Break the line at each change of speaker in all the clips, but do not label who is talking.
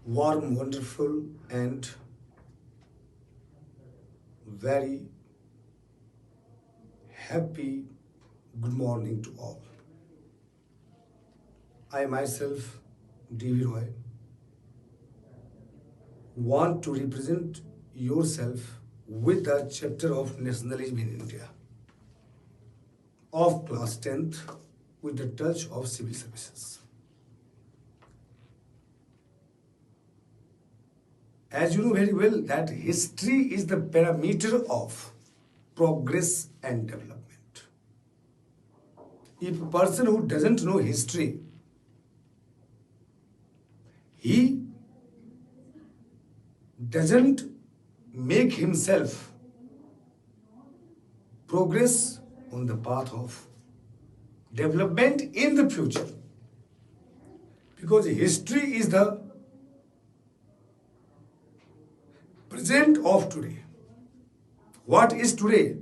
Warm, wonderful, and very happy good morning to all. I myself, D.V. Roy, want to represent yourself with the chapter of Nationalism in India of class 10th with the touch of civil services. As you know very well that history is the parameter of progress and development. If a person who doesn't know history, he doesn't make himself progress on the path of development in the future. Because history is the present of today. What is today?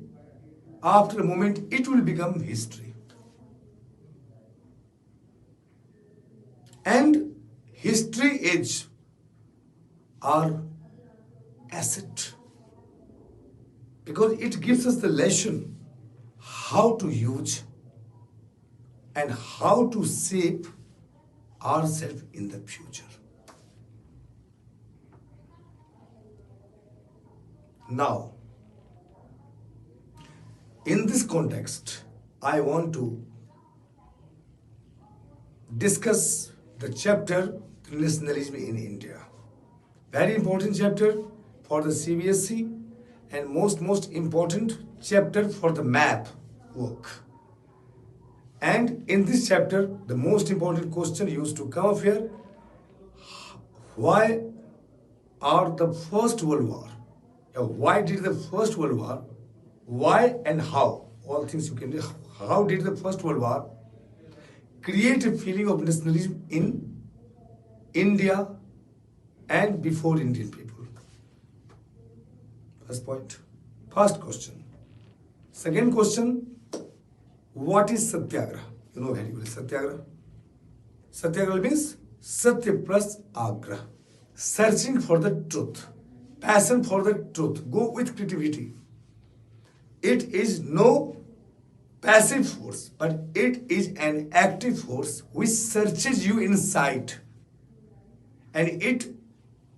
After a moment, it will become history. And history is our asset. Because it gives us the lesson how to use and how to shape ourselves in the future. Now, in this context, I want to discuss the chapter Nationalism in India. Very important chapter for the CBSE and most important chapter for the map work. And in this chapter, the most important question used to come up here, why are the First World War? Why did the First World War? Why and how? All things you can do. How did the First World War create a feeling of nationalism in India and before Indian people? First point. First question. Second question, what is Satyagraha? You know very well Satyagraha. Satyagraha means Satya plus Agra. Searching for the truth. Passion for the truth. Go with creativity. It is no passive force, but it is an active force which searches you inside. And it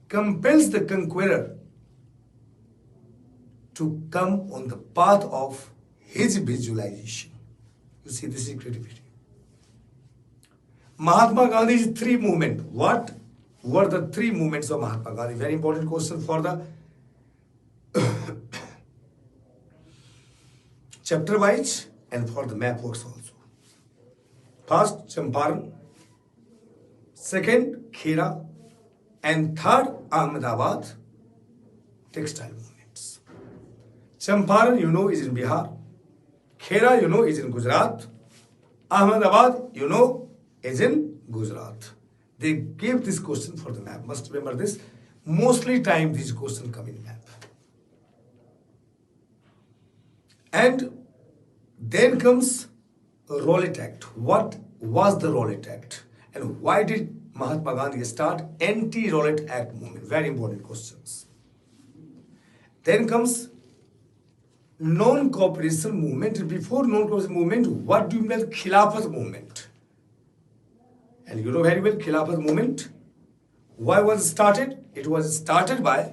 compels the conqueror to come on the path of his visualization. You see, this is creativity. Mahatma Gandhi's three movements. What were the three movements of Mahatma Gandhi? Very important question for the chapter wise and for the map works also. First, Champaran. Second, Khera. And third, Ahmedabad textile movements. Champaran, you know, is in Bihar. Khera, you know, is in Gujarat. Ahmedabad, you know, is in Gujarat. They gave this question for the map. Must remember this. Mostly time these questions come in map. And then comes Rowlatt Act. What was the Rowlatt Act? And why did Mahatma Gandhi start anti-Rowlatt Act movement? Very important questions. Then comes non-cooperation movement. Before non-cooperation movement, what do you mean Khilafat movement? And you know very well Khilafat movement. Why was it started? It was started by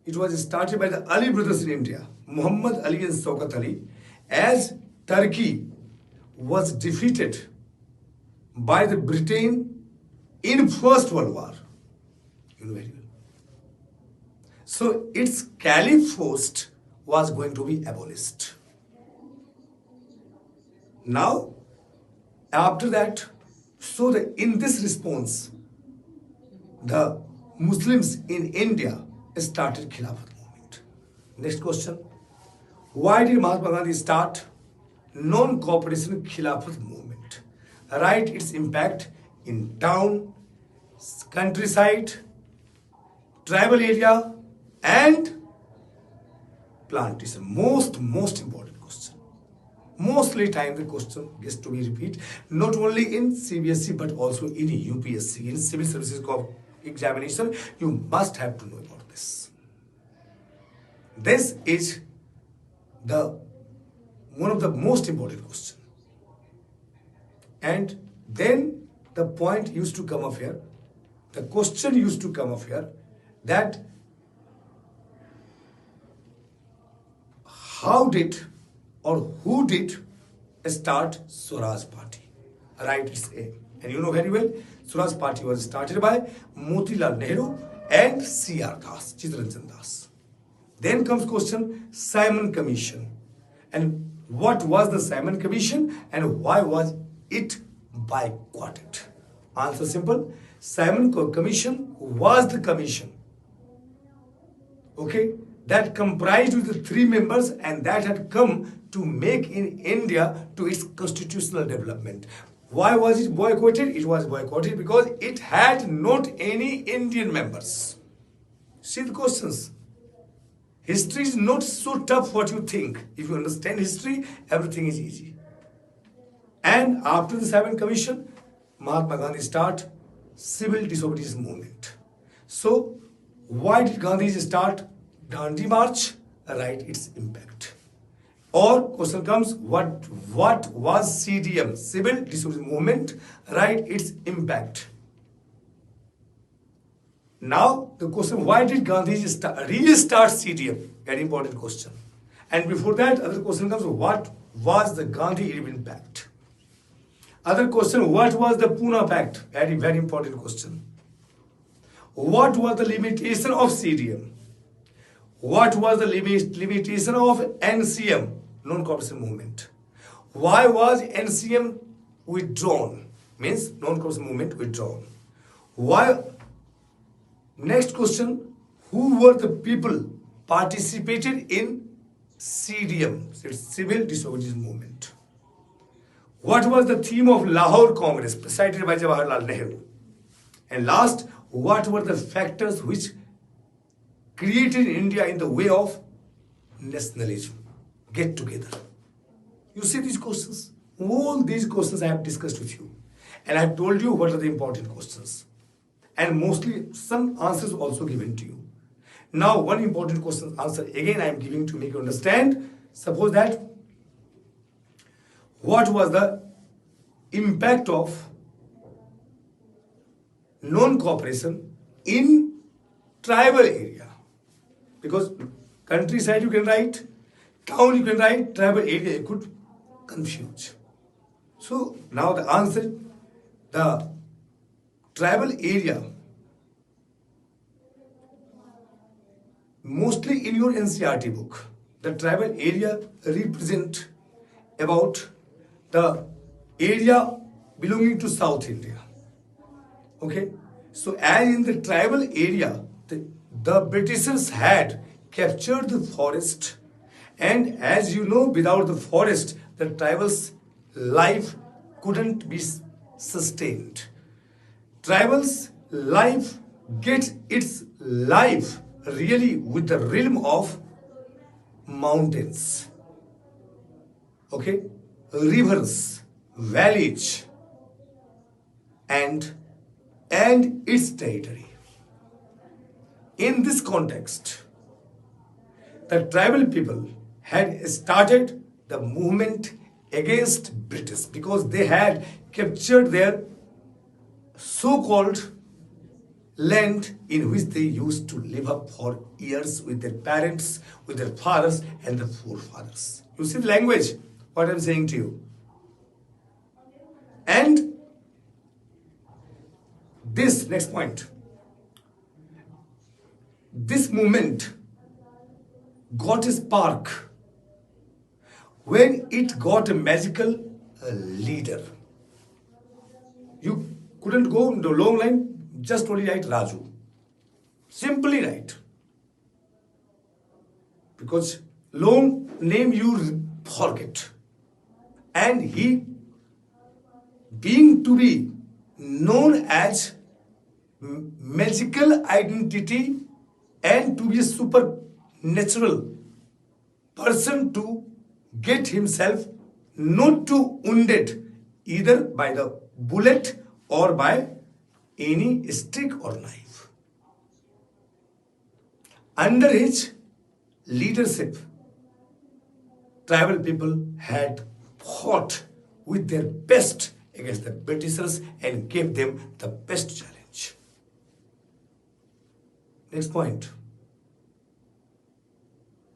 the Ali brothers in India, Muhammad Ali and Shaukat Ali, as Turkey was defeated by the Britain in First World War. You know very well. So its caliphate was going to be abolished. Now, after that, in this response, the Muslims in India started Khilafat movement. Next question. Why did Mahatma Gandhi start non-cooperation Khilafat movement? Write its impact in town, countryside, tribal area and plantation. Most important question. Mostly time the question gets to be repeated not only in CBSE but also in UPSC, in civil services examination, you must have to know about this. This is the one of the most important questions. And then the point used to come up here, the question used to come up here, that how did or who did start Swaraj Party? Right, it's A. And you know very well, Swaraj Party was started by Motilal Nehru and C.R. Das, Chittaranjan Das. Then comes question, Simon Commission. And what was the Simon Commission and why was it boycotted? Answer simple. Simon Commission was the commission, okay, that comprised with the 3 members and that had come to make in India to its constitutional development. Why was it boycotted? It was boycotted because it had not any Indian members. See the questions. History is not so tough what you think. If you understand history, everything is easy. And after the Simon Commission, Mahatma Gandhi start civil disobedience movement. So, why did Gandhi start Dandi March? Right, its impact. Or question comes, what was CDM, civil disobedience movement? Right, its impact. Now the question, why did Gandhi restart CDM? Very important question. And before that, other question comes, what was the Gandhi impact? Other question, what was the Pune Pact? Very, very important question. What was the limitation of CDM? What was the limitation of NCM, non-cooperation movement? Why was NCM withdrawn? Means non-cooperation movement withdrawn. Why? Next question, who were the people participated in CDM, civil disobedience movement? What was the theme of Lahore Congress presided by Jawaharlal Nehru? And last, what were the factors which created India in the way of nationalism? Get together. You see these questions? All these questions I have discussed with you. And I have told you what are the important questions. And mostly some answers also given to you. Now one important question answer again I am giving to make you understand. Suppose that what was the impact of non-cooperation in tribal area? Because countryside you can write, town you can write, tribal area you could confuse. So now the answer, the tribal area, mostly in your NCRT book, the tribal area represent about the area belonging to South India. Okay, so as in the tribal area, the Britishers had captured the forest, and as you know, without the forest, the tribal's life couldn't be sustained. Tribal's life gets its life really with the realm of mountains, okay, rivers, valleys, and its territory. In this context, the tribal people had started the movement against British because they had captured their so-called land in which they used to live up for years with their parents, with their fathers and the forefathers. You see the language, what I'm saying to you. And this, next point, this movement got a spark when it got a magical leader. You couldn't go in the long line, just only write Raju. Simply write. Because long name you forget. And he being to be known as magical identity and to be a supernatural person to get himself not to wounded either by the bullet or by any stick or knife. Under his leadership, tribal people had fought with their best against the Britishers and gave them the best challenge. Next point.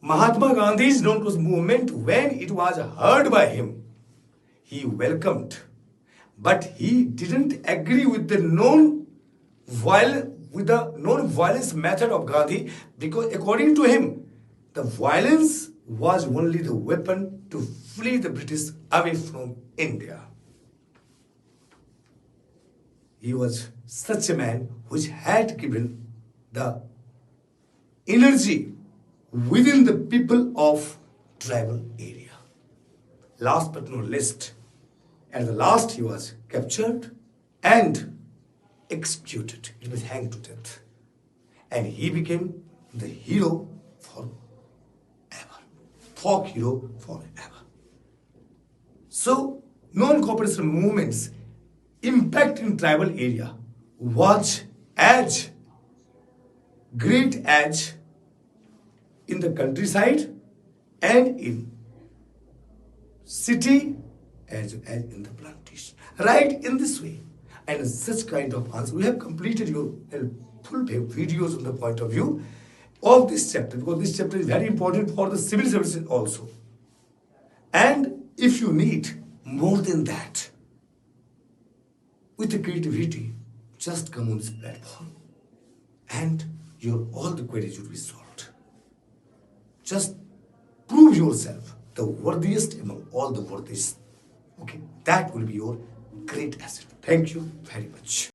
Mahatma Gandhi's non-close movement, when it was heard by him, he welcomed, but he didn't agree with the non-violence method of Gandhi, because according to him, the violence was only the weapon to flee the British away from India. He was such a man which had given the energy within the people of tribal area. Last but not least, at the last he was captured and executed. He was hanged to death. And he became the hero forever. Folk hero forever. So, non-cooperation movements impact in tribal area was as great as in the countryside and in city as in the plantation. Right in this way. And such kind of answer. We have completed your full videos on the point of view of this chapter, because this chapter is very important for the civil services also. And if you need more than that, with the creativity, just come on this platform and all the queries will be solved. Just prove yourself the worthiest among all the worthiest. Okay, that will be your great asset. Thank you very much.